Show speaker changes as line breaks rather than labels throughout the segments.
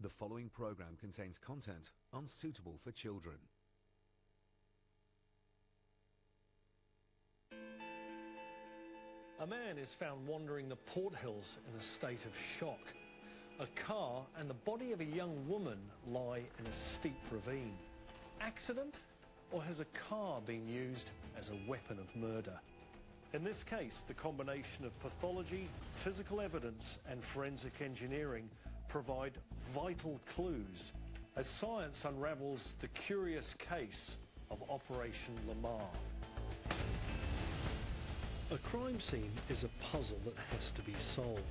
The following program contains content unsuitable for children.
A man is found wandering the Port Hills in a state of shock. A car and the body of a young woman lie in a steep ravine. Accident, or has a car been used as a weapon of murder? In this case, the combination of pathology, physical evidence and forensic engineering provide vital clues as science unravels the curious case of Operation Laemar. A crime scene is a puzzle that has to be solved.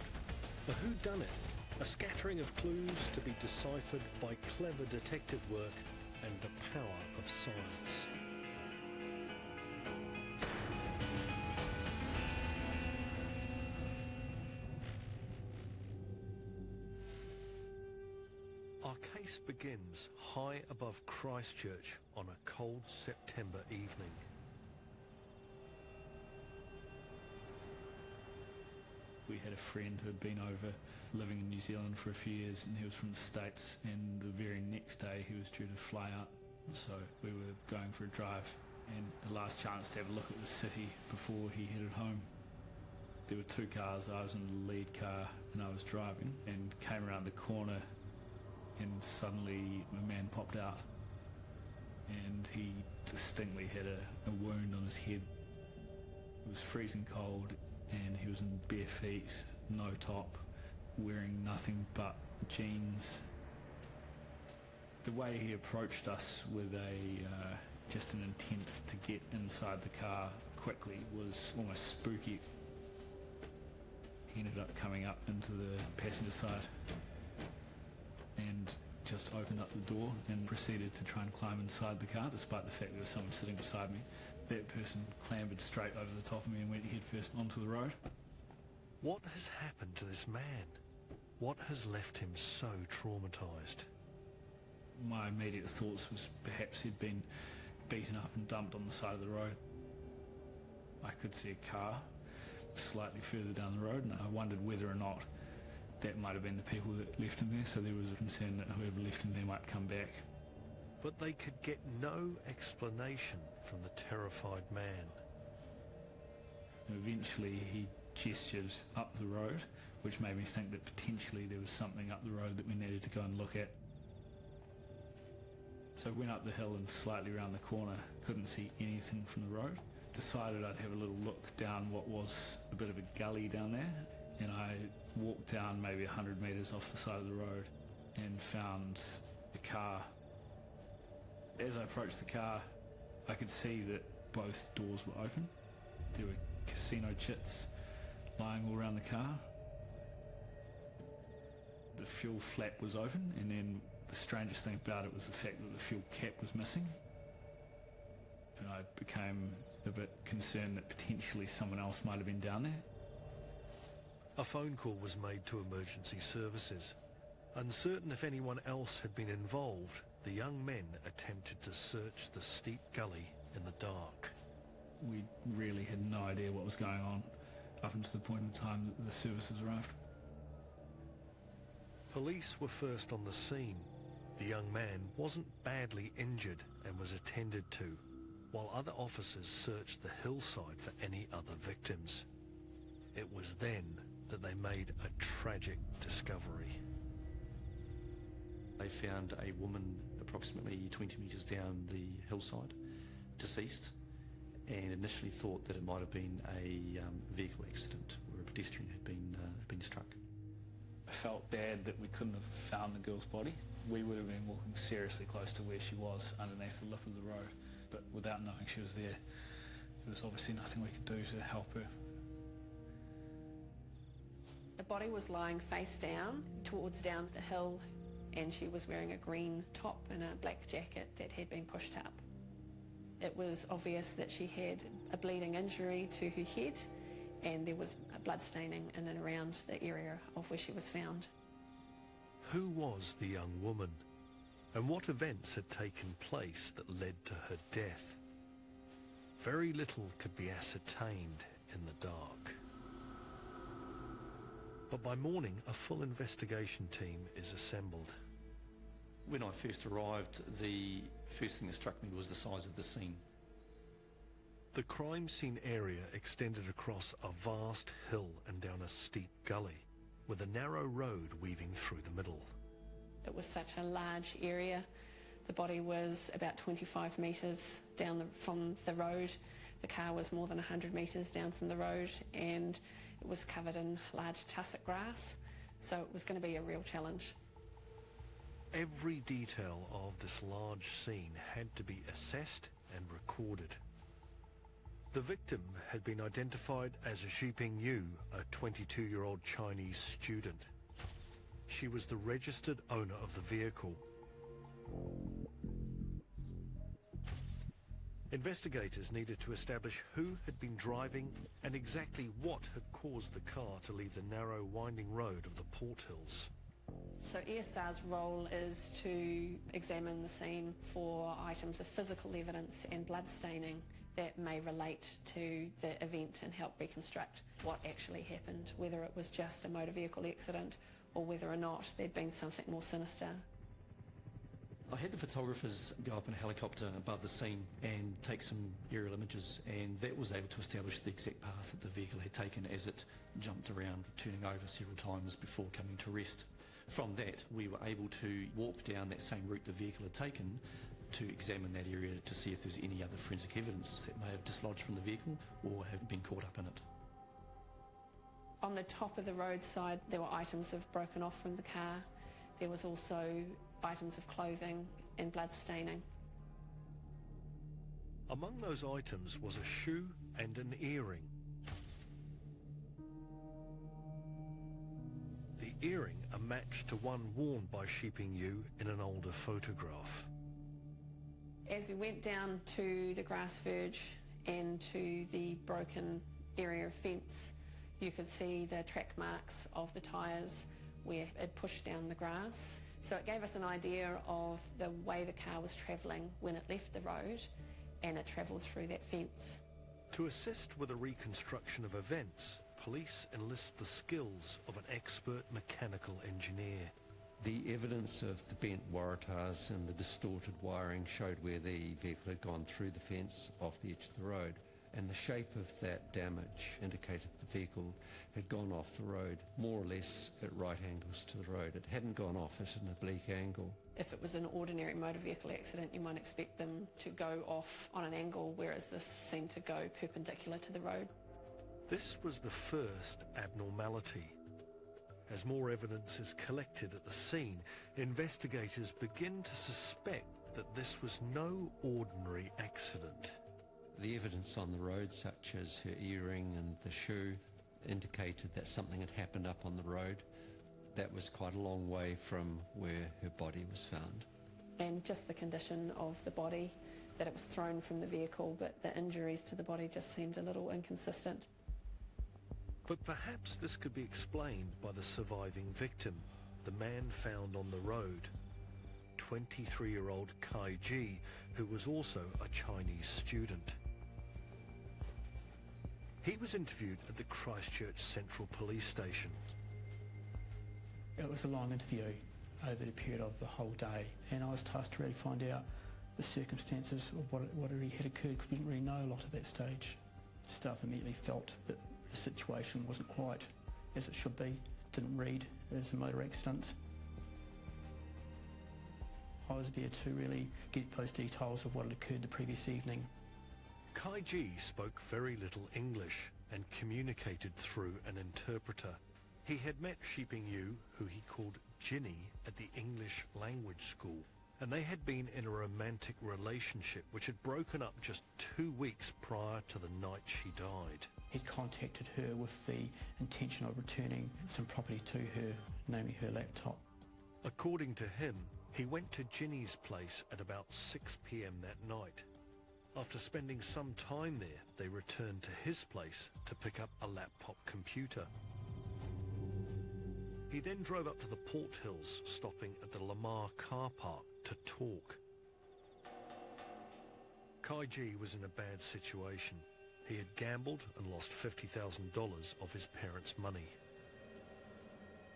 A whodunit, a scattering of clues to be deciphered by clever detective work and the power of science. Our case begins high above Christchurch on a cold September evening.
We had a friend who had been over living in New Zealand for a few years, and he was from the States, and the very next day he was due to fly out. So we were going for a drive and a last chance to have a look at the city before he headed home. There were two cars. I was in the lead car and I was driving, and came around the corner and suddenly a man popped out, and he distinctly had a wound on his head. It was freezing cold and he was in bare feet, no top, wearing nothing but jeans. The way he approached us with just an intent to get inside the car quickly was almost spooky. He ended up coming up into the passenger side and just opened up the door and proceeded to try and climb inside the car, despite the fact there was someone sitting beside me. That person clambered straight over the top of me and went headfirst onto the road.
What has happened to this man? What has left him so traumatised?
My immediate thoughts was perhaps he'd been beaten up and dumped on the side of the road. I could see a car slightly further down the road, and I wondered whether or not that might have been the people that left him there, so there was a concern that whoever left him there might come back.
But they could get no explanation from the terrified man.
Eventually he gestured up the road, which made me think that potentially there was something up the road that we needed to go and look at. So I went up the hill and slightly around the corner, couldn't see anything from the road. Decided I'd have a little look down what was a bit of a gully down there, and I walked down maybe 100 metres off the side of the road and found a car. As I approached the car, I could see that both doors were open. There were casino chits lying all around the car. The fuel flap was open, and then the strangest thing about it was the fact that the fuel cap was missing. And I became a bit concerned that potentially someone else might have been down there.
A phone call was made to emergency services. Uncertain if anyone else had been involved, the young men attempted to search the steep gully in the dark.
We really had no idea what was going on up until the point in time that the services arrived.
Police were first on the scene. The young man wasn't badly injured and was attended to, while other officers searched the hillside for any other victims. It was then that they made a tragic discovery.
They found a woman approximately 20 metres down the hillside, deceased, and initially thought that it might have been a vehicle accident where a pedestrian had been struck.
I felt bad that we couldn't have found the girl's body. We would have been walking seriously close to where she was underneath the lip of the road, but without knowing she was there, there was obviously nothing we could do to help her.
The body was lying face down towards down the hill, and she was wearing a green top and a black jacket that had been pushed up. It was obvious that she had a bleeding injury to her head, and there was blood staining in and around the area of where she was found.
Who was the young woman, and what events had taken place that led to her death? Very little could be ascertained in the dark. But by morning, a full investigation team is assembled.
When I first arrived, the first thing that struck me was the size of the scene.
The crime scene area extended across a vast hill and down a steep gully, with a narrow road weaving through the middle.
It was such a large area. The body was about 25 metres down from the road. The car was more than 100 metres down from the road, and it was covered in large tussock grass, so it was going to be a real challenge.
Every detail of this large scene had to be assessed and recorded. The victim had been identified as Xiping Yu, a 22-year-old Chinese student. She was the registered owner of the vehicle. Investigators needed to establish who had been driving and exactly what had caused the car to leave the narrow, winding road of the Port Hills.
So ESR's role is to examine the scene for items of physical evidence and blood staining that may relate to the event and help reconstruct what actually happened, whether it was just a motor vehicle accident or whether or not there'd been something more sinister.
I had the photographers go up in a helicopter above the scene and take some aerial images, and that was able to establish the exact path that the vehicle had taken as it jumped around, turning over several times before coming to rest. From that, we were able to walk down that same route the vehicle had taken to examine that area to see if there's any other forensic evidence that may have dislodged from the vehicle or have been caught up in it.
On the top of the roadside, there were items of broken off from the car. There was also items of clothing and blood staining.
Among those items was a shoe and an earring. The earring a match to one worn by Xiping Yu in an older photograph.
As we went down to the grass verge and to the broken area of fence, you could see the track marks of the tyres where it pushed down the grass. So it gave us an idea of the way the car was travelling when it left the road and it travelled through that fence.
To assist with a reconstruction of events, police enlist the skills of an expert mechanical engineer.
The evidence of the bent waratahs and the distorted wiring showed where the vehicle had gone through the fence off the edge of the road, and the shape of that damage indicated the vehicle had gone off the road more or less at right angles to the road. It hadn't gone off at an oblique angle.
If it was an ordinary motor vehicle accident, you might expect them to go off on an angle, whereas this seemed to go perpendicular to the road.
This was the first abnormality. As more evidence is collected at the scene, investigators begin to suspect that this was no ordinary accident.
The evidence on the road, such as her earring and the shoe, indicated that something had happened up on the road. That was quite a long way from where her body was found.
And just the condition of the body, that it was thrown from the vehicle, but the injuries to the body just seemed a little inconsistent.
But perhaps this could be explained by the surviving victim, the man found on the road, 23-year-old Kai Ji, who was also a Chinese student. He was interviewed at the Christchurch Central Police Station.
It was a long interview over the period of the whole day, and I was tasked to really find out the circumstances of what really had occurred, because we didn't really know a lot at that stage. Staff immediately felt that the situation wasn't quite as it should be, didn't read as a motor accident. I was there to really get those details of what had occurred the previous evening.
Kai Ji spoke very little English and communicated through an interpreter. He had met Xiping Yu, who he called Ginny, at the English language school, and they had been in a romantic relationship which had broken up just 2 weeks prior to the night she died.
He'd contacted her with the intention of returning some property to her, namely her laptop.
According to him, he went to Ginny's place at about 6 p.m. that night. After spending some time there, they returned to his place to pick up a laptop computer. He then drove up to the Port Hills, stopping at the Laemar car park to talk. Kai Ji was in a bad situation. He had gambled and lost $50,000 of his parents' money.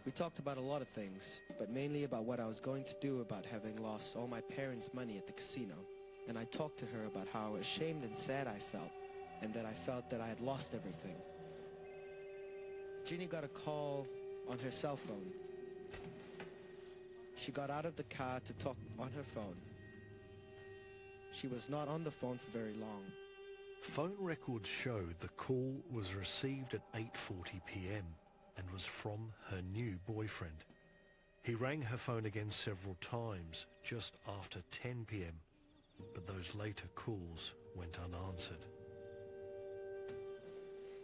We talked about a lot of things, but mainly about what I was going to do about having lost all my parents' money at the casino. And I talked to her about how ashamed and sad I felt, and that I felt that I had lost everything. Ginny got a call on her cell phone. She got out of the car to talk on her phone. She was not on the phone for very long.
Phone records show the call was received at 8:40 p.m. and was from her new boyfriend. He rang her phone again several times just after 10 p.m, but those later calls went unanswered.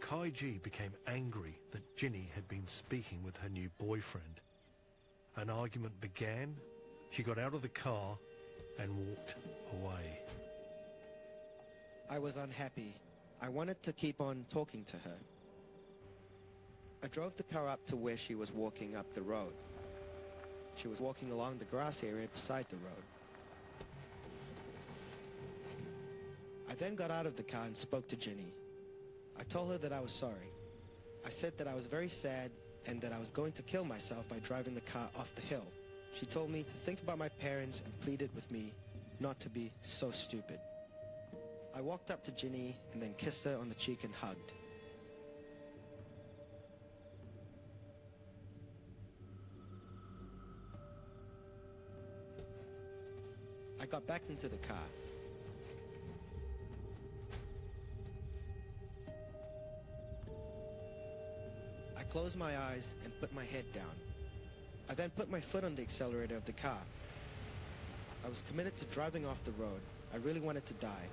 Kai Ji became angry that Ginny had been speaking with her new boyfriend. An argument began, she got out of the car and walked away.
I was unhappy. I wanted to keep on talking to her. I drove the car up to where she was walking up the road. She was walking along the grass area beside the road. I then got out of the car and spoke to Ginny. I told her that I was sorry. I said that I was very sad and that I was going to kill myself by driving the car off the hill. She told me to think about my parents and pleaded with me not to be so stupid. I walked up to Ginny and then kissed her on the cheek and hugged. I got back into the car. I closed my eyes and put my head down. I then put my foot on the accelerator of the car. I was committed to driving off the road. I really wanted to die.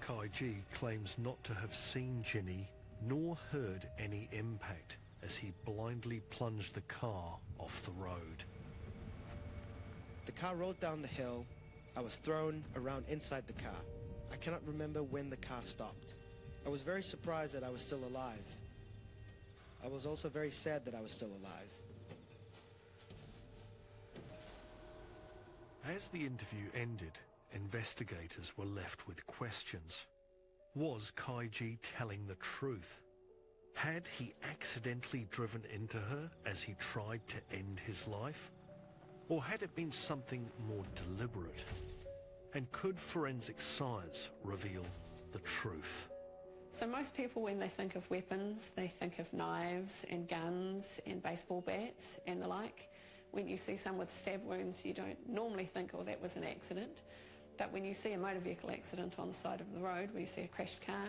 Kai Ji claims not to have seen Ginny nor heard any impact as he blindly plunged the car off the road.
The car rolled down the hill. I was thrown around inside the car. I cannot remember when the car stopped. I was very surprised that I was still alive. I was also very sad that I was still alive.
As the interview ended, investigators were left with questions. Was Kai Ji telling the truth? Had he accidentally driven into her as he tried to end his life? Or had it been something more deliberate? And could forensic science reveal the truth?
So most people, when they think of weapons, they think of knives and guns and baseball bats and the like. When you see someone with stab wounds, you don't normally think, oh, that was an accident. But when you see a motor vehicle accident on the side of the road, when you see a crashed car,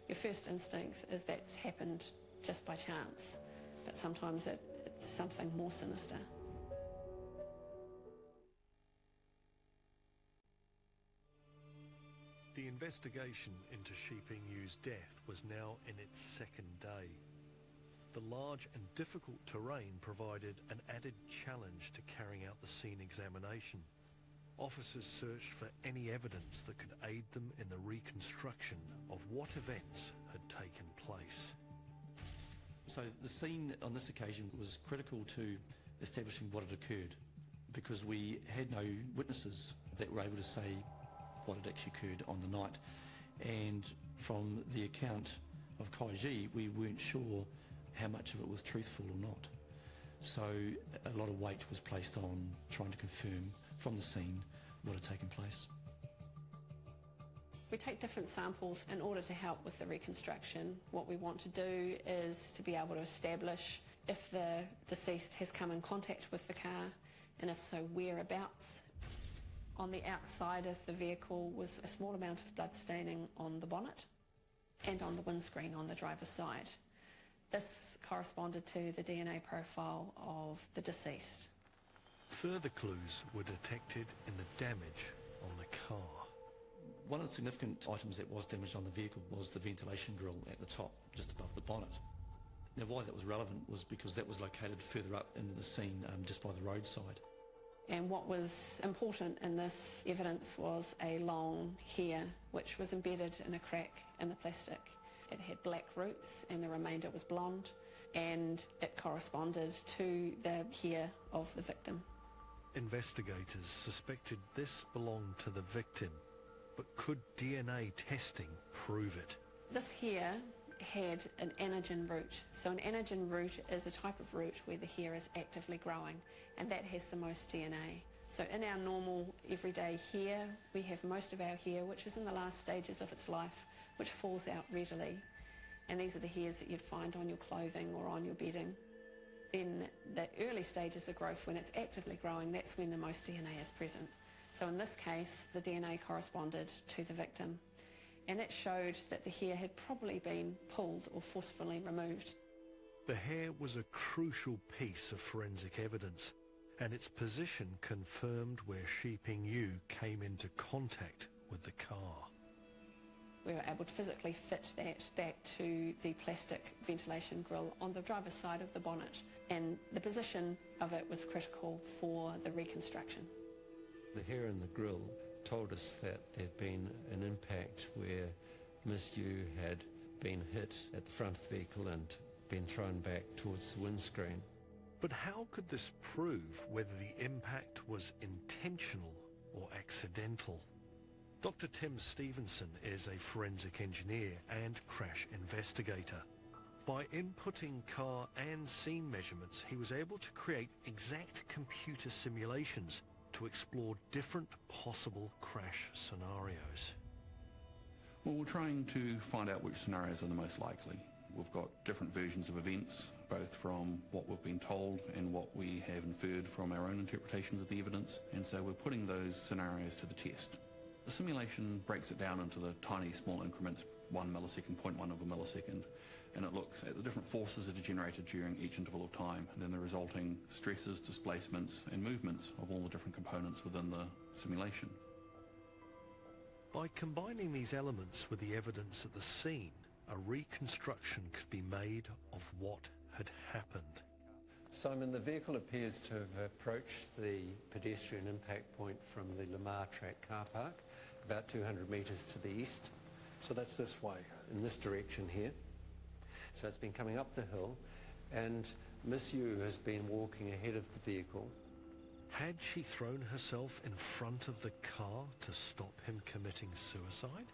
your first instinct is that's happened just by chance. But sometimes it's something more sinister.
The investigation into Shiping Yu's death was now in its second day. The large and difficult terrain provided an added challenge to carrying out the scene examination. Officers searched for any evidence that could aid them in the reconstruction of what events had taken place.
So the scene on this occasion was critical to establishing what had occurred, because we had no witnesses that were able to say what had actually occurred on the night. And from the account of Kai Ji, we weren't sure how much of it was truthful or not. So a lot of weight was placed on trying to confirm from the scene what had taken place.
We take different samples in order to help with the reconstruction. What we want to do is to be able to establish if the deceased has come in contact with the car, and if so, whereabouts. On the outside of the vehicle was a small amount of blood staining on the bonnet and on the windscreen on the driver's side. This corresponded to the DNA profile of the deceased.
Further clues were detected in the damage on the car.
One of the significant items that was damaged on the vehicle was the ventilation grille at the top, just above the bonnet. Now, why that was relevant was because that was located further up into the scene, just by the roadside.
And what was important in this evidence was a long hair which was embedded in a crack in the plastic. It had black roots and the remainder was blonde, and it corresponded to the hair of the victim.
Investigators suspected this belonged to the victim, but could DNA testing prove it?
This hair had an anagen root. So an anagen root is a type of root where the hair is actively growing, and that has the most DNA. So in our normal everyday hair, we have most of our hair, which is in the last stages of its life, which falls out readily. And these are the hairs that you'd find on your clothing or on your bedding. Then the early stages of growth, when it's actively growing, that's when the most DNA is present. So in this case, the DNA corresponded to the victim, and it showed that the hair had probably been pulled or forcefully removed.
The hair was a crucial piece of forensic evidence, and its position confirmed where Sheeping Yu came into contact with the car.
We were able to physically fit that back to the plastic ventilation grille on the driver's side of the bonnet, and the position of it was critical for the reconstruction.
The hair in the grille told us that there'd been an impact where Ms. Yu had been hit at the front of the vehicle and been thrown back towards the windscreen.
But how could this prove whether the impact was intentional or accidental? Dr. Tim Stevenson is a forensic engineer and crash investigator. By inputting car and scene measurements, he was able to create exact computer simulations to explore different possible crash scenarios.
Well, we're trying to find out which scenarios are the most likely. We've got different versions of events, both from what we've been told and what we have inferred from our own interpretations of the evidence, and so we're putting those scenarios to the test. The simulation breaks it down into the tiny small increments, 1 millisecond, 0.1 of a millisecond, and it looks at the different forces that are generated during each interval of time, and then the resulting stresses, displacements and movements of all the different components within the simulation.
By combining these elements with the evidence at the scene, a reconstruction could be made of what had happened.
Simon, the vehicle appears to have approached the pedestrian impact point from the Laemar track car park, about 200 metres to the east.
So that's this way?
In this direction here. So it's been coming up the hill, and Miss Yu has been walking ahead of the vehicle.
Had she thrown herself in front of the car to stop him committing suicide?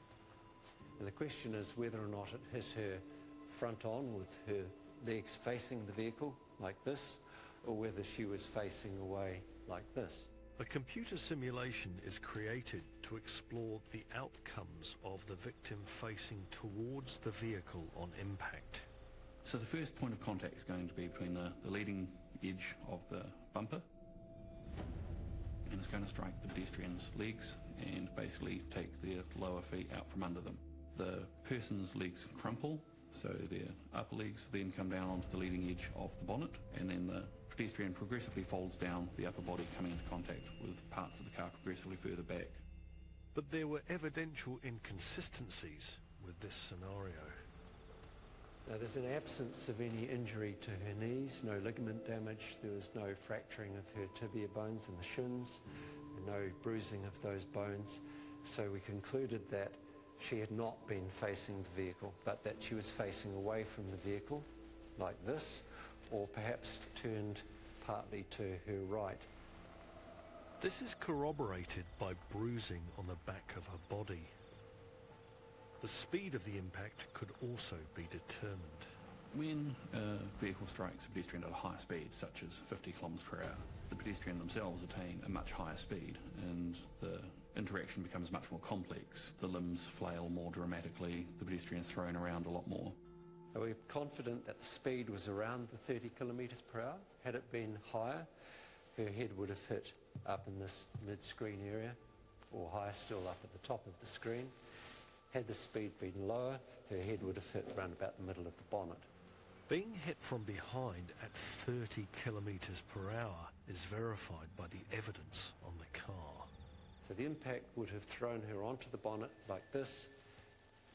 And the question is whether or not it hit her front on with her legs facing the vehicle like this, or whether she was facing away like this.
A computer simulation is created to explore the outcomes of the victim facing towards the vehicle on impact.
So the first point of contact is going to be between the leading edge of the bumper, and it's going to strike the pedestrian's legs and basically take their lower feet out from under them. The person's legs crumple, so their upper legs then come down onto the leading edge of the bonnet, and then the pedestrian progressively folds down the upper body, coming into contact with parts of the car progressively further back.
But there were evidential inconsistencies with this scenario.
Now, there's an absence of any injury to her knees, no ligament damage, there was no fracturing of her tibia bones and the shins, and no bruising of those bones. So we concluded that she had not been facing the vehicle, but that she was facing away from the vehicle, like this, or perhaps turned partly to her right.
This is corroborated by bruising on the back of her body. The speed of the impact could also be determined.
When a vehicle strikes a pedestrian at a high speed, such as 50 kilometres per hour, the pedestrian themselves attain a much higher speed, and the interaction becomes much more complex. The limbs flail more dramatically, the pedestrian is thrown around a lot more.
We're confident that the speed was around the 30 kilometres per hour. Had it been higher, her head would have hit up in this mid-screen area, or higher still up at the top of the screen. Had the speed been lower, her head would have hit around about the middle of the bonnet.
Being hit from behind at 30 kilometres per hour is verified by the evidence on the car.
So the impact would have thrown her onto the bonnet like this,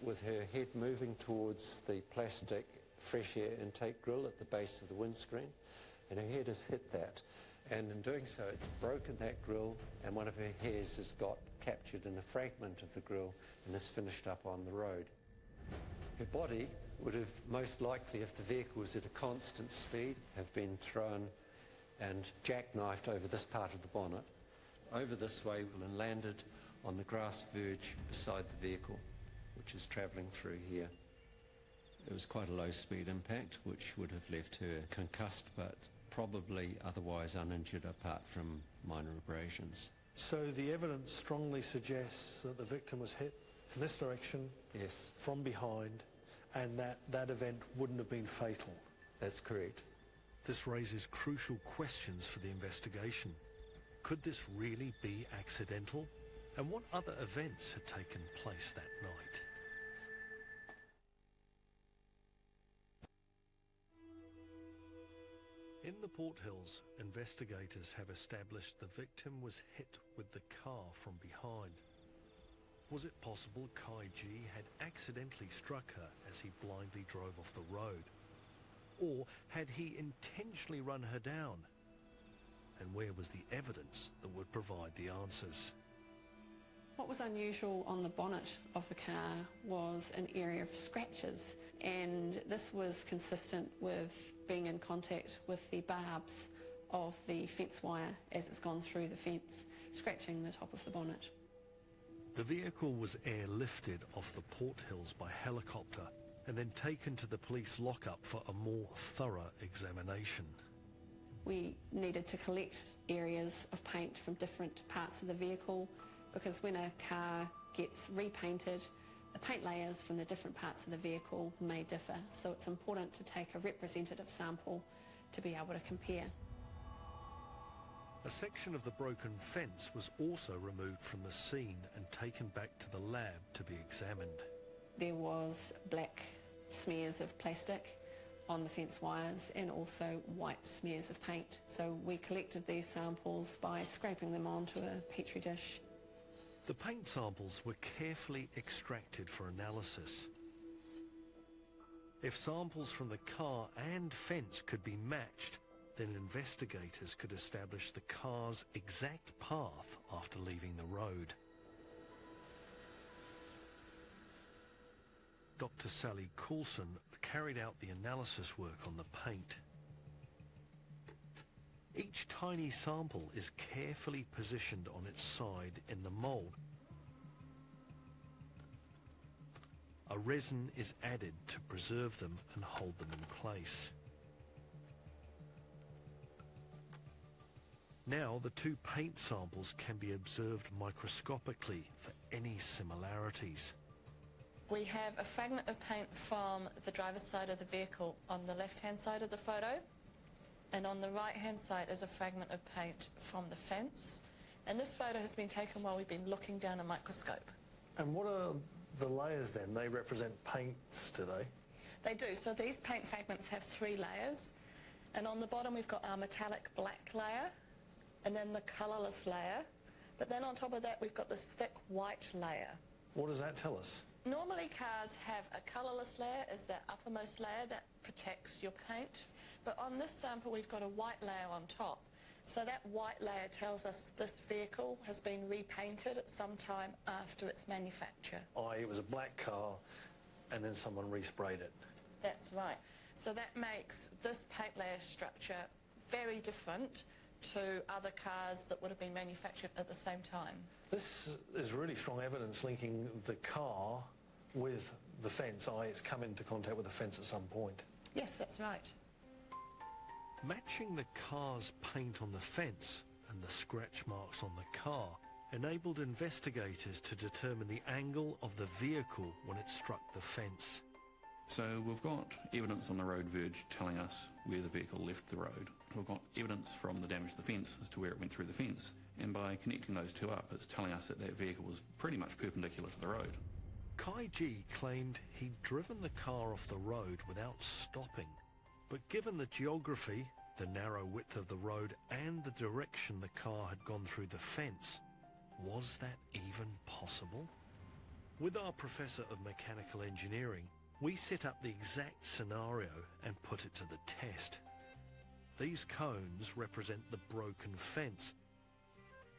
with her head moving towards the plastic fresh air intake grille at the base of the windscreen, and her head has hit that. And in doing so, it's broken that grille, and one of her hairs has got captured in a fragment of the grille and has finished up on the road. Her body would have most likely, if the vehicle was at a constant speed, have been thrown and jackknifed over this part of the bonnet, over this way, and landed on the grass verge beside the vehicle, which is travelling through here. It was quite a low-speed impact, which would have left her concussed, but probably otherwise uninjured apart from minor abrasions.
So the evidence strongly suggests that the victim was hit in this direction,
Yes,
from behind, and that event wouldn't have been fatal.
that's correct.
This raises crucial questions for the investigation. Could this really be accidental? And what other events had taken place that night? In the Port Hills, investigators have established the victim was hit with the car from behind. Was it possible Kai Ji had accidentally struck her as he blindly drove off the road? Or had he intentionally run her down? And where was the evidence that would provide the answers?
What was unusual on the bonnet of the car was an area of scratches, and this was consistent with being in contact with the barbs of the fence wire as it's gone through the fence, scratching the top of the bonnet.
The vehicle was airlifted off the Port Hills by helicopter and then taken to the police lockup for a more thorough examination.
We needed to collect areas of paint from different parts of the vehicle, because when a car gets repainted, the paint layers from the different parts of the vehicle may differ, so it's important to take a representative sample to be able to compare.
A section of the broken fence was also removed from the scene and taken back to the lab to be examined.
There was black smears of plastic on the fence wires and also white smears of paint. So we collected these samples by scraping them onto a petri dish.
The paint samples were carefully extracted for analysis. If samples from the car and fence could be matched, then investigators could establish the car's exact path after leaving the road. Dr. Sally Coulson carried out the analysis work on the paint. Each tiny sample is carefully positioned on its side in the mould. A resin is added to preserve them and hold them in place. Now the two paint samples can be observed microscopically for any similarities.
We have a fragment of paint from the driver's side of the vehicle on the left-hand side of the photo, and on the right-hand side is a fragment of paint from the fence. And this photo has been taken while we've been looking down a microscope.
And what are the layers then? They represent paints, do they?
They do. So these paint fragments have 3 layers. And on the bottom we've got our metallic black layer, and then the colourless layer. But then on top of that we've got this thick white layer.
What does that tell us?
Normally cars have a colourless layer as that uppermost layer that protects your paint. But on this sample we've got a white layer on top. So that white layer tells us this vehicle has been repainted at some time after its manufacture.
It was a black car and then someone resprayed it.
That's right. So that makes this paint layer structure very different to other cars that would have been manufactured at the same time.
This is really strong evidence linking the car with the fence. It's come into contact with the fence at some point.
Yes, that's right.
Matching the car's paint on the fence and the scratch marks on the car enabled investigators to determine the angle of the vehicle when it struck the fence.
So we've got evidence on the road verge telling us where the vehicle left the road. We've got evidence from the damage to the fence as to where it went through the fence. And by connecting those two up, it's telling us that that vehicle was pretty much perpendicular to the road.
Kai Ji claimed he'd driven the car off the road without stopping. But given the geography, the narrow width of the road and the direction the car had gone through the fence, was that even possible? With our Professor of Mechanical Engineering, we set up the exact scenario and put it to the test. These cones represent the broken fence,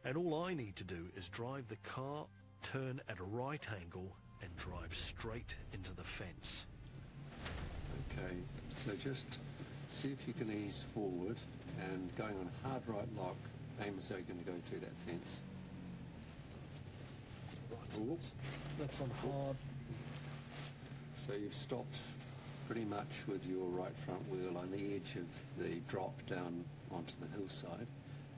and all I need to do is drive the car, turn at a right angle and drive straight into the fence.
Okay, so just see if you can ease forward, and going on hard right lock, aim as though you're going to go through that fence.
Right. That's on hard.
So you've stopped pretty much with your right front wheel on the edge of the drop down onto the hillside,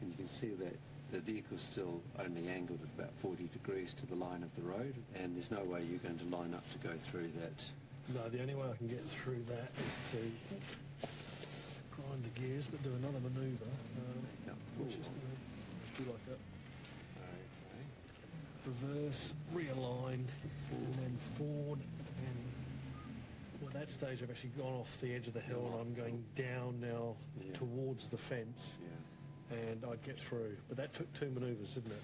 and you can see that the vehicle's still only angled at about 40 degrees to the line of the road, and there's no way you're going to line up to go through that.
No, the only way I can get through that is to grind the gears but do another manoeuvre, which is going to do like a reverse, realign, and then forward, and well, at that stage I've actually gone off the edge of the hill and I'm going down now towards the fence, and I'd get through. But that took 2 manoeuvres, didn't it?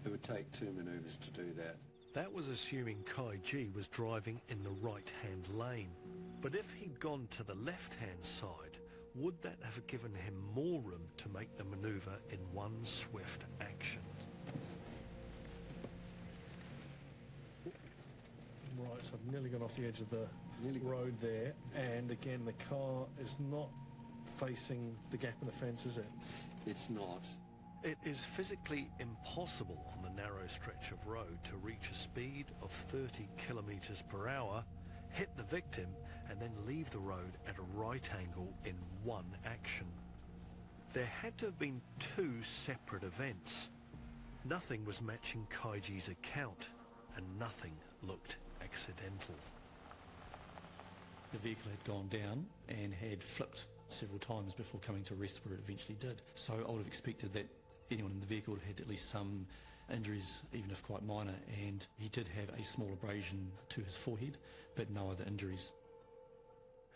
It would take 2 manoeuvres to do that.
That was assuming Kai G was driving in the right-hand lane. But if he'd gone to the left-hand side, would that have given him more room to make the manoeuvre in one swift action? Right, so I've nearly gone off the edge of the road there, and again the car is not facing the gap in the fence, is it?
It's not.
It is physically impossible on the narrow stretch of road to reach a speed of 30 kilometres per hour, hit the victim, and then leave the road at a right angle in one action. There had to have been 2 separate events. Nothing was matching Kaiji's account, and nothing looked accidental.
The vehicle had gone down and had flipped several times before coming to rest where it eventually did. So I would have expected that anyone in the vehicle had at least some injuries, even if quite minor, and he did have a small abrasion to his forehead, but no other injuries.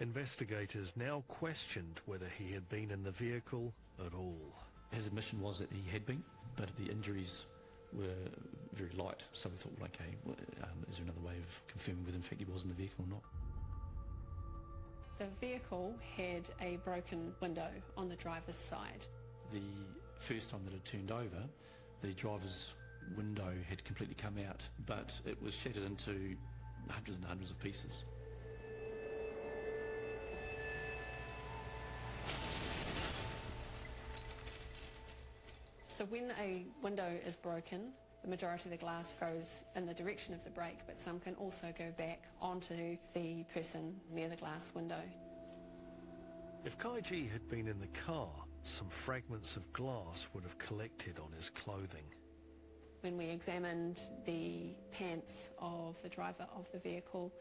Investigators now questioned whether he had been in the vehicle at all.
His admission was that he had been, but the injuries were very light, so we thought, well, okay, is there another way of confirming whether in fact he was in the vehicle or not?
The vehicle had a broken window on the driver's side.
The first time that it turned over, the driver's window had completely come out, but it was shattered into hundreds and hundreds of pieces.
So when a window is broken, the majority of the glass goes in the direction of the brake, but some can also go back onto the person near the glass window.
If Kaiji had been in the car, some fragments of glass would have collected on his clothing.
When we examined the pants of the driver of the vehicle,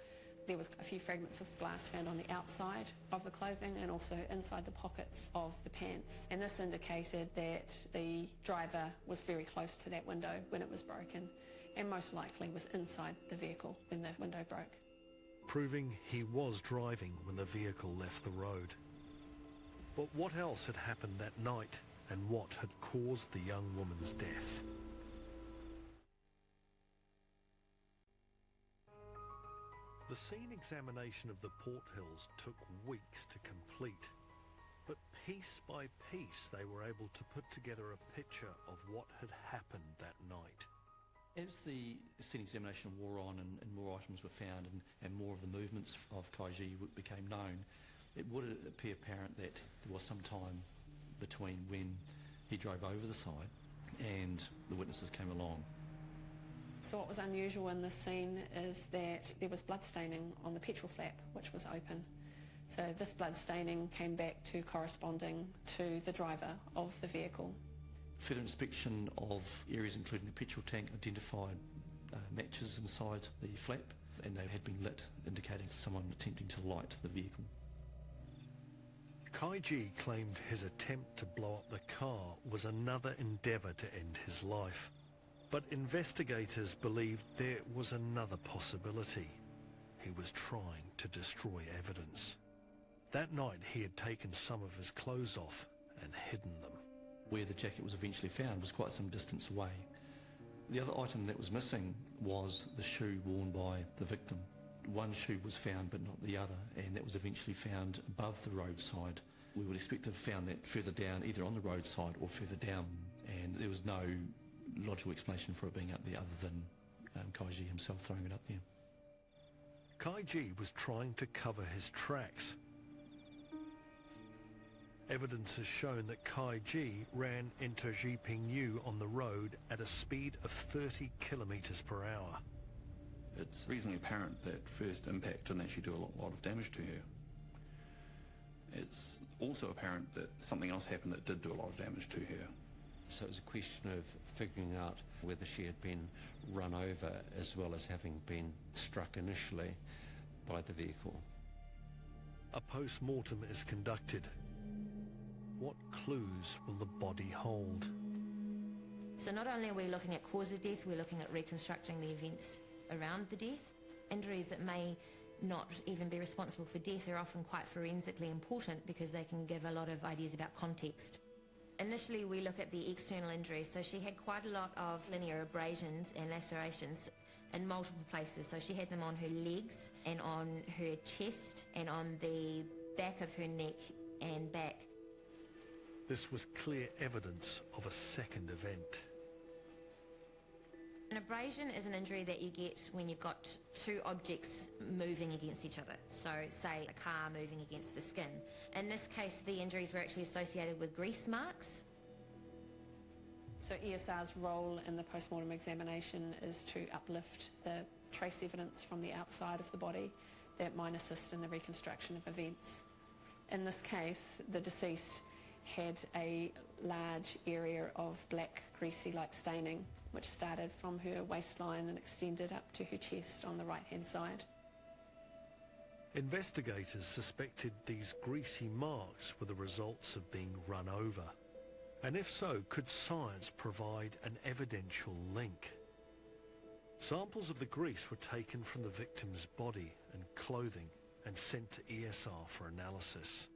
there was a few fragments of glass found on the outside of the clothing and also inside the pockets of the pants. And this indicated that the driver was very close to that window when it was broken and most likely was inside the vehicle when the window broke.
Proving he was driving when the vehicle left the road. But what else had happened that night and what had caused the young woman's death? The scene examination of the Porthills took weeks to complete, but piece by piece they were able to put together a picture of what had happened that night.
As the scene examination wore on and more items were found and more of the movements of Kaiji became known, it would appear apparent that there was some time between when he drove over the side and the witnesses came along.
So what was unusual in this scene is that there was blood staining on the petrol flap, which was open. So this blood staining came back to corresponding to the driver of the vehicle.
Further inspection of areas including the petrol tank identified matches inside the flap, and they had been lit, indicating someone attempting to light the vehicle.
Kaiji claimed his attempt to blow up the car was another endeavour to end his life. But investigators believed there was another possibility. He was trying to destroy evidence. That night he had taken some of his clothes off and hidden them.
Where the jacket was eventually found was quite some distance away. The other item that was missing was the shoe worn by the victim. One shoe was found but not the other, and that was eventually found above the roadside. We would expect to have found that further down, either on the roadside or further down, and there was no logical explanation for it being up there other than Kaiji himself throwing it up there.
Kaiji was trying to cover his tracks. Evidence has shown that Kaiji ran into Jipingyu on the road at a speed of 30 kilometres per hour.
It's reasonably apparent that first impact didn't actually do a lot of damage to her. It's also apparent that something else happened that did do a lot of damage to her.
So it was a question of figuring out whether she had been run over as well as having been struck initially by the vehicle.
A post-mortem is conducted. What clues will the body hold?
So not only are we looking at cause of death, we're looking at reconstructing the events around the death. Injuries that may not even be responsible for death are often quite forensically important because they can give a lot of ideas about context. Initially, we look at the external injuries. So she had quite a lot of linear abrasions and lacerations in multiple places. So she had them on her legs and on her chest and on the back of her neck and back.
This was clear evidence of a second event.
An abrasion is an injury that you get when you've got two objects moving against each other. So, say, a car moving against the skin. In this case, the injuries were actually associated with grease marks.
So ESR's role in the post-mortem examination is to uplift the trace evidence from the outside of the body that might assist in the reconstruction of events. In this case, the deceased had a large area of black, greasy-like staining, which started from her waistline and extended up to her chest on the right-hand side.
Investigators suspected these greasy marks were the results of being run over. And if so, could science provide an evidential link? Samples of the grease were taken from the victim's body and clothing and sent to ESR for analysis.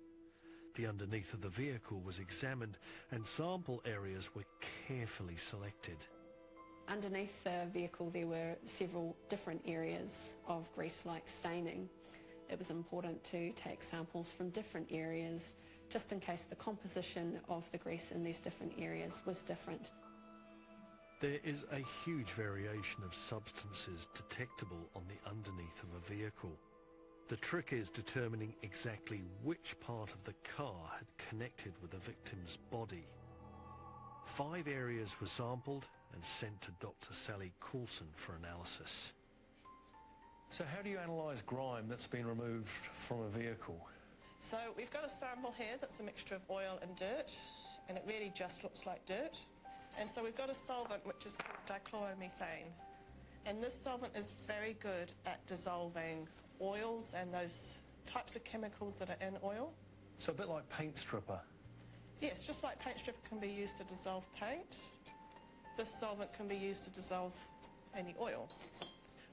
The underneath of the vehicle was examined and sample areas were carefully selected.
Underneath the vehicle there were several different areas of grease-like staining. It was important to take samples from different areas just in case the composition of the grease in these different areas was different.
There is a huge variation of substances detectable on the underneath of a vehicle. The trick is determining exactly which part of the car had connected with the victim's body. 5 areas were sampled and sent to Dr. Sally Coulson for analysis. So how do you analyse grime that's been removed from a vehicle?
So we've got a sample here that's a mixture of oil and dirt, and it really just looks like dirt. And so we've got a solvent which is called dichloromethane. And this solvent is very good at dissolving oils and those types of chemicals that are in oil.
So a bit like paint stripper?
Yes, just like paint stripper can be used to dissolve paint, this solvent can be used to dissolve any oil.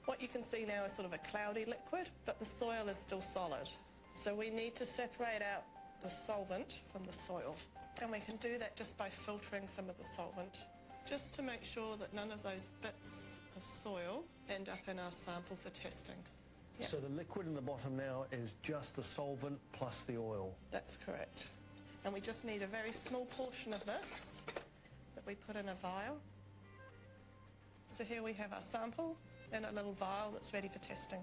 What you can see now is sort of a cloudy liquid, but the soil is still solid. So we need to separate out the solvent from the soil. And we can do that just by filtering some of the solvent, just to make sure that none of those bits of soil end up in our sample for testing. Yep.
So the liquid in the bottom now is just the solvent plus the oil?
That's correct. And we just need a very small portion of this that we put in a vial. So here we have our sample in a little vial that's ready for testing.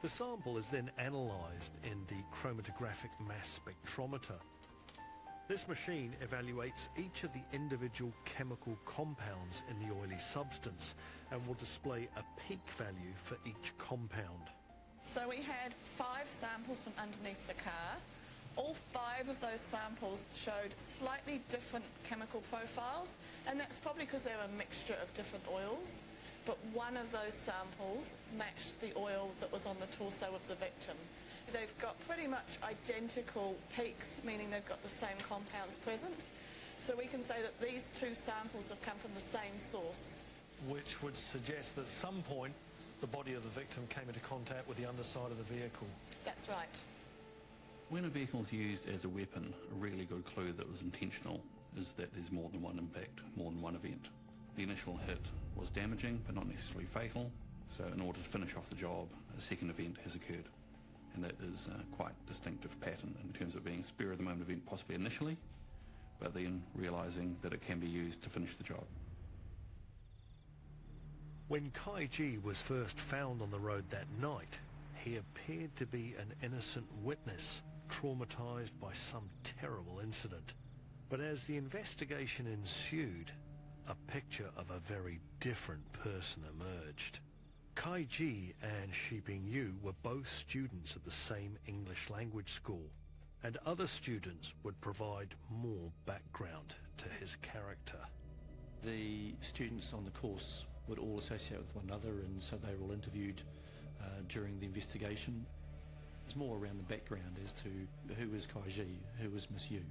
The sample is then analysed in the chromatographic mass spectrometer. This machine evaluates each of the individual chemical compounds in the oily substance and will display a peak value for each compound.
So we had 5 samples from underneath the car. All 5 of those samples showed slightly different chemical profiles, and that's probably because they're a mixture of different oils. But one of those samples matched the oil that was on the torso of the victim. They've got pretty much identical peaks, meaning they've got the same compounds present. So we can say that these 2 samples have come from the same source.
Which would suggest that at some point the body of the victim came into contact with the underside of the vehicle.
That's right.
When a vehicle is used as a weapon, a really good clue that it was intentional is that there's more than one impact, more than one event. The initial hit was damaging, but not necessarily fatal, so in order to finish off the job, a second event has occurred. And that is a quite distinctive pattern in terms of being a spur-of-the-moment event possibly initially, but then realising that it can be used to finish the job.
When Kai Ji was first found on the road that night, he appeared to be an innocent witness, traumatised by some terrible incident. But as the investigation ensued, a picture of a very different person emerged. Kai Ji and Shi Bing Yu were both students at the same English language school. and other students would provide more background to his character.
The students on the course would all associate with one another, and so they were all interviewed during the investigation. It's more around the background as to who is Kaiji, who is Miss Yu,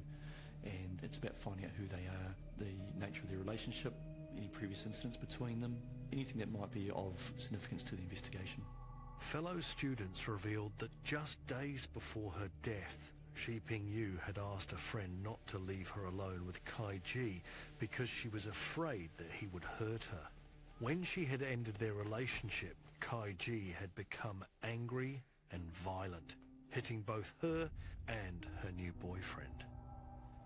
and it's about finding out who they are, the nature of their relationship, any previous incidents between them, anything that might be of significance to the investigation.
Fellow students revealed that just days before her death, Shi Ping-yu had asked a friend not to leave her alone with Kaiji because she was afraid that he would hurt her. When she had ended their relationship, Kaiji had become angry and violent, hitting both her and her new boyfriend.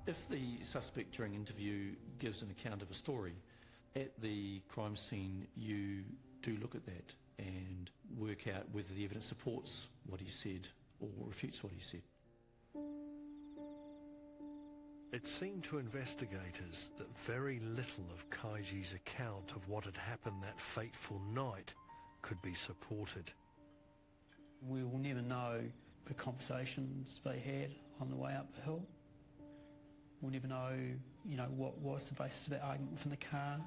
If the suspect during interview gives an account of a story, at the crime scene you do look at that and work out whether the evidence supports what he said or refutes what he said.
It seemed to investigators that very little of Kaiji's account of what had happened that fateful night could be supported.
We will never know the conversations they had on the way up the hill. We'll never know, what was the basis of that argument from the car,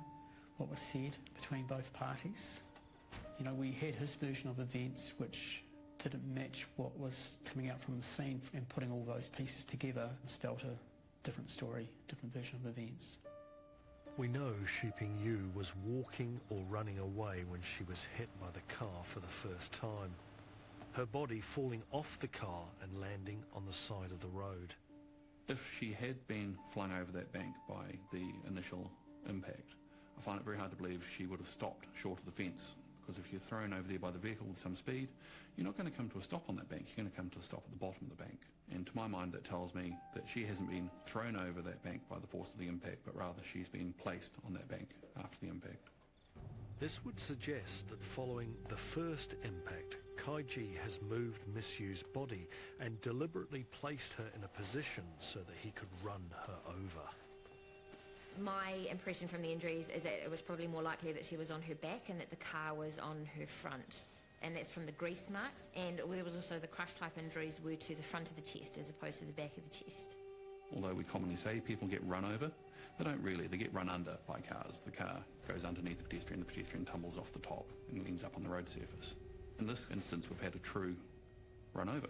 what was said between both parties. We had his version of events which didn't match what was coming out from the scene, and putting all those pieces together spelt a different story, different version of events.
We know Shi Ping-yu was walking or running away when she was hit by the car for the first time, her body falling off the car and landing on the side of the road.
If she had been flung over that bank by the initial impact, I find it very hard to believe she would have stopped short of the fence, because if you're thrown over there by the vehicle with some speed, you're not going to come to a stop on that bank, you're going to come to a stop at the bottom of the bank. And to my mind, that tells me that she hasn't been thrown over that bank by the force of the impact, but rather she's been placed on that bank after the impact.
This would suggest that following the first impact, Kaiji has moved Miss Yu's body and deliberately placed her in a position so that he could run her over.
My impression from the injuries is that it was probably more likely that she was on her back and that the car was on her front. And that's from the grease marks. And there was also the crush type injuries were to the front of the chest as opposed to the back of the chest.
Although we commonly say people get run over, they don't really. They get run under by cars. The car goes underneath the pedestrian tumbles off the top and ends up on the road surface. In this instance, we've had a true run over.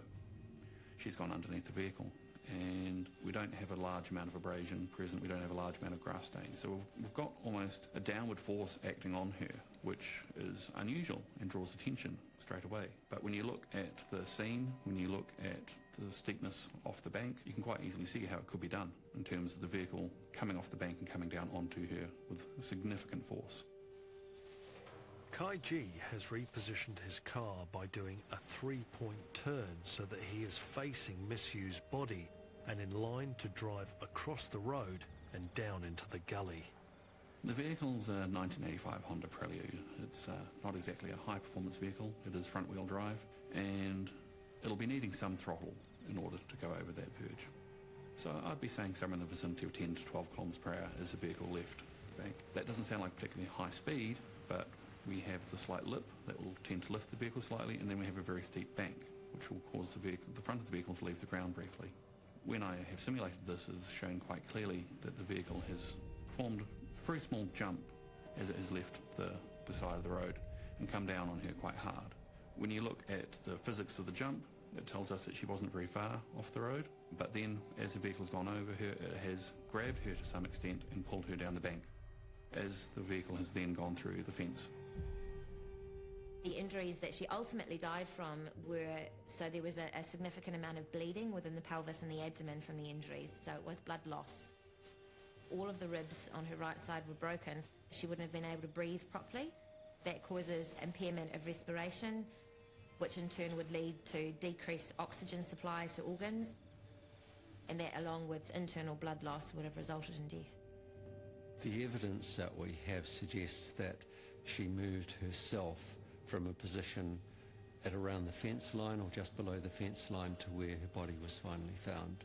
She's gone underneath the vehicle, and we don't have a large amount of abrasion present, we don't have a large amount of grass stains. So we've got almost a downward force acting on her, which is unusual and draws attention straight away. But when you look at the scene, when you look at the steepness off the bank, you can quite easily see how it could be done in terms of the vehicle coming off the bank and coming down onto her with significant force.
Kaiji has repositioned his car by doing a three-point turn so that he is facing Miss Yu's body and in line to drive across the road and down into the gully.
The vehicle's a 1985 Honda Prelude. It's not exactly a high-performance vehicle. It is front-wheel drive, and it'll be needing some throttle in order to go over that verge. So I'd be saying somewhere in the vicinity of 10 to 12 kilometres per hour as the vehicle left the bank. That doesn't sound like particularly high speed, but we have the slight lip that will tend to lift the vehicle slightly, and then we have a very steep bank, which will cause the front of the vehicle to leave the ground briefly. When I have simulated this, it's shown quite clearly that the vehicle has performed a very small jump as it has left the side of the road and come down on her quite hard. When you look at the physics of the jump, it tells us that she wasn't very far off the road, but then as the vehicle has gone over her, it has grabbed her to some extent and pulled her down the bank as the vehicle has then gone through the fence.
The injuries that she ultimately died from were, so there was a significant amount of bleeding within the pelvis and the abdomen from the injuries, so it was blood loss. All of the ribs on her right side were broken. She wouldn't have been able to breathe properly. That causes impairment of respiration, which in turn would lead to decreased oxygen supply to organs, and that along with internal blood loss would have resulted in death.
The evidence that we have suggests that she moved herself from a position at around the fence line or just below the fence line to where her body was finally found.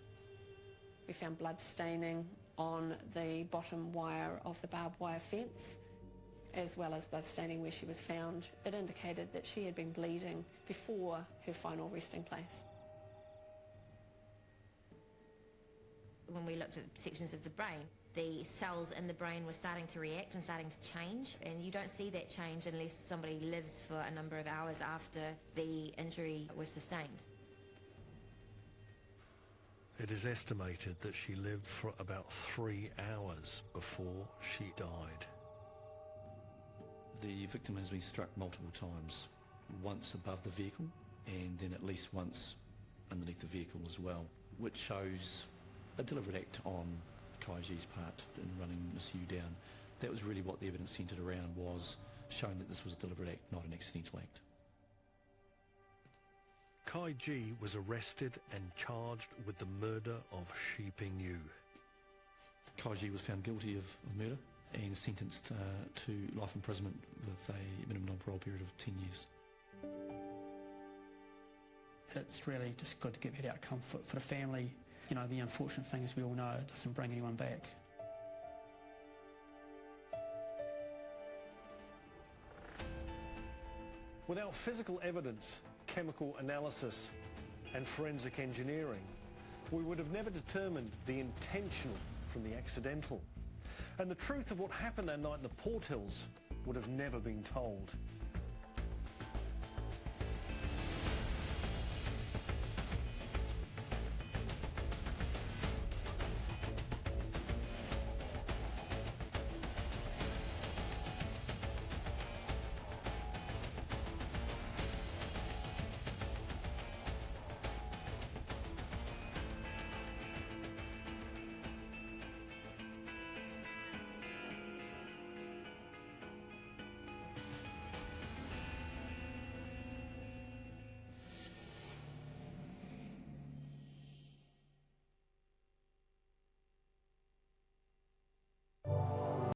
We found blood staining on the bottom wire of the barbed wire fence, as well as blood staining where she was found. It indicated that she had been bleeding before her final resting place.
when we looked at sections of the brain, the cells in the brain were starting to react and starting to change, and you don't see that change unless somebody lives for a number of hours after the injury was sustained.
It is estimated that she lived for about 3 hours before she died.
The victim has been struck multiple times, once above the vehicle and then at least once underneath the vehicle as well, which shows a deliberate act on Kaiji's part in running Miss Yu down. That was really what the evidence centred around, was showing that this was a deliberate act, not an accidental act.
Kaiji was arrested and charged with the murder of Shi Ping-yu.
Kaiji was found guilty of murder and sentenced to life imprisonment with a minimum non-parole period of 10 years.
It's really just good to get that outcome for the family. You know, the unfortunate thing, as we all know, it doesn't bring anyone back.
Without physical evidence, chemical analysis and forensic engineering, we would have never determined the intentional from the accidental. And the truth of what happened that night in the Port Hills would have never been told.